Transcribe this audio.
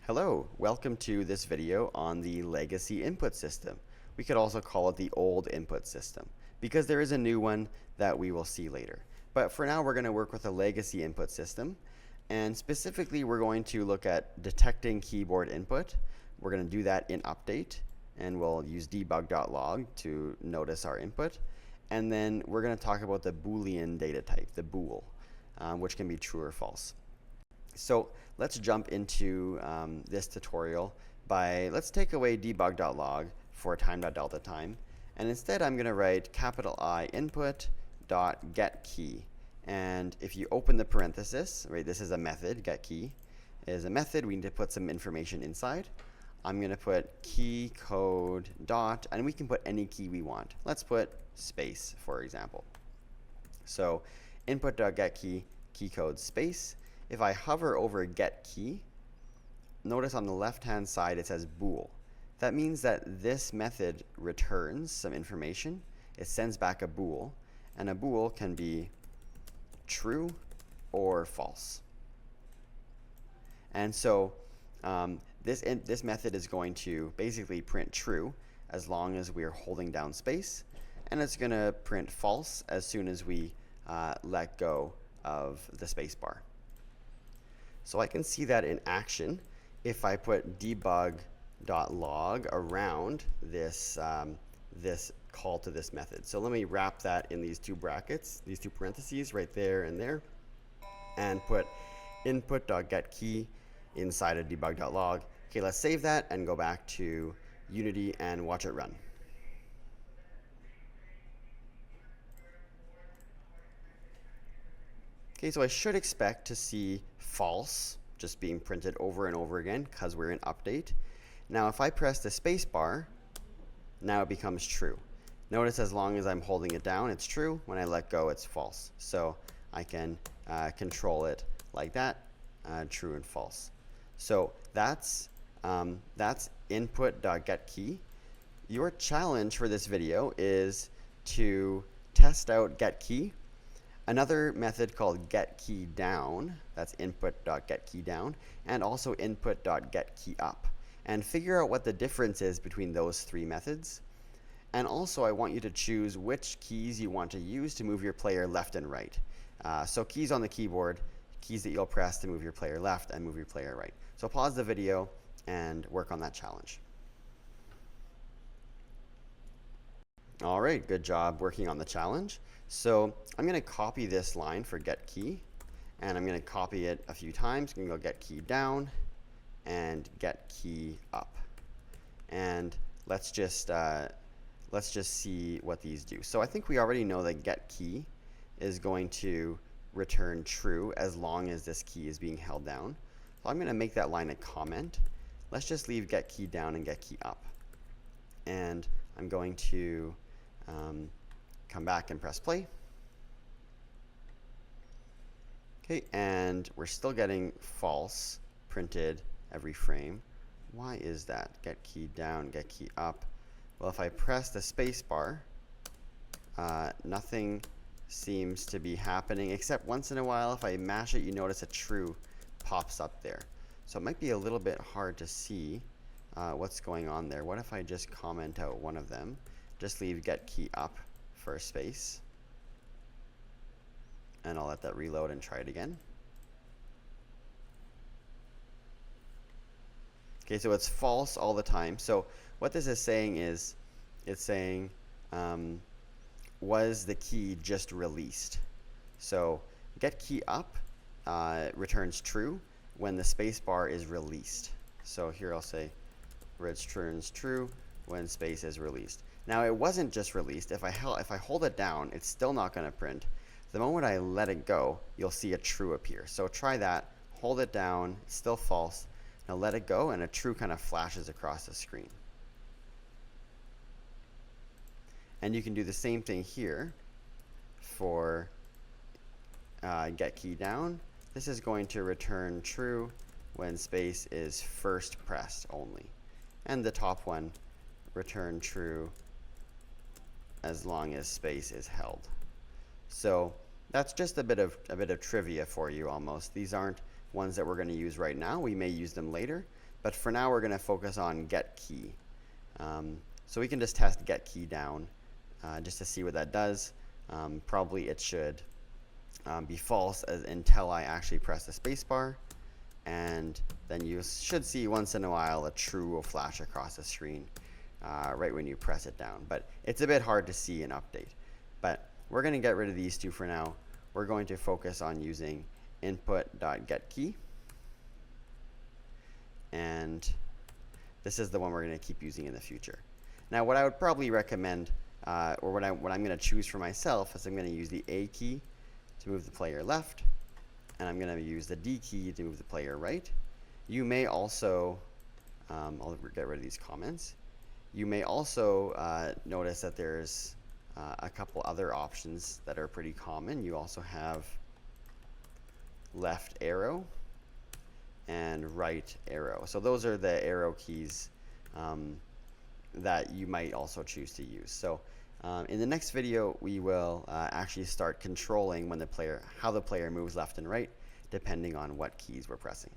Hello, welcome to this video on the legacy input system. We could also call it the old input system because there is a new one that we will see later. But for now, we're going to work with a legacy input system, and specifically we're going to look at detecting keyboard input. We're going to do that in update, and we'll use debug.log to notice our input. And then we're going to talk about the Boolean data type, the bool, which can be true or false. So let's jump into this tutorial by, let's take away debug.log for time.delta time. And instead I'm going to write capital I input dot get key. And if you open the parenthesis, right, this is a method, get key is a method. We need to put some information inside. I'm going to put key code dot, and we can put any key we want. Let's put space, for example. So input.getKey, key code space. If I hover over get key, notice on the left-hand side it says bool. That means that this method returns some information. It sends back a bool, and a bool can be true or false. And so this method is going to basically print true as long as we are holding down space, and it's going to print false as soon as we let go of the space bar. So I can see that in action if I put debug.log around this, this call to this method. So let me wrap that in these two brackets, these two parentheses right there and there, and put input.getKey inside of debug.log. Okay, let's save that and go back to Unity and watch it run. Okay, so I should expect to see false just being printed over and over again because we're in update. Now if I press the space bar, now it becomes true. Notice as long as I'm holding it down, it's true. When I let go, it's false. So I can control it like that, true and false. So that's input.getKey. Your challenge for this video is to test out getKey. Another method called getKeyDown, that's input.getKeyDown, and also input.getKeyUp. And figure out what the difference is between those three methods. And also I want you to choose which keys you want to use to move your player left and right. So keys on the keyboard, keys that you'll press to move your player left and move your player right. So pause the video and work on that challenge. All right, good job working on the challenge. So I'm going to copy this line for get key, and I'm going to copy it a few times. I'm going to go get key down and get key up, and let's just see what these do. So I think we already know that get key is going to return true as long as this key is being held down. So I'm going to make that line a comment. Let's just leave get key down and get key up, and I'm going to come back and press play. Okay, and we're still getting false printed every frame. Why is that? Get key down, get key up. Well, if I press the space bar, nothing seems to be happening, except once in a while if I mash it, you notice a true pops up there. So it might be a little bit hard to see what's going on there. What if I just comment out one of them? Just leave get key up for a space, and I'll let that reload and try it again. Okay, so it's false all the time. So what this is saying is, it's saying, was the key just released? So get key up returns true when the space bar is released. So here I'll say returns true when space is released. Now it wasn't just released. If I hold it down, it's still not going to print. The moment I let it go, you'll see a true appear. So try that. Hold it down. It's still false. Now let it go, and a true kind of flashes across the screen. And you can do the same thing here for get key down. This is going to return true when space is first pressed only. And the top one, return true as long as space is held. So that's just a bit of trivia for you almost. These aren't ones that we're going to use right now. We may use them later, But for now, we're going to focus on get key. So we can just test get key down just to see what that does. Probably it should be false until I actually press the spacebar. And then you should see once in a while a true will flash across the screen right when you press it down. But it's a bit hard to see an update. But we're going to get rid of these two for now. We're going to focus on using input.getKey. And this is the one we're going to keep using in the future. Now what I would probably recommend, or what I'm going to choose for myself, is I'm going to use the A key to move the player left, and I'm going to use the D key to move the player right. You may also, I'll get rid of these comments. You may also notice that there's a couple other options that are pretty common. You also have left arrow and right arrow. So those are the arrow keys that you might also choose to use. So in the next video, we will actually start controlling when how the player moves left and right, depending on what keys we're pressing.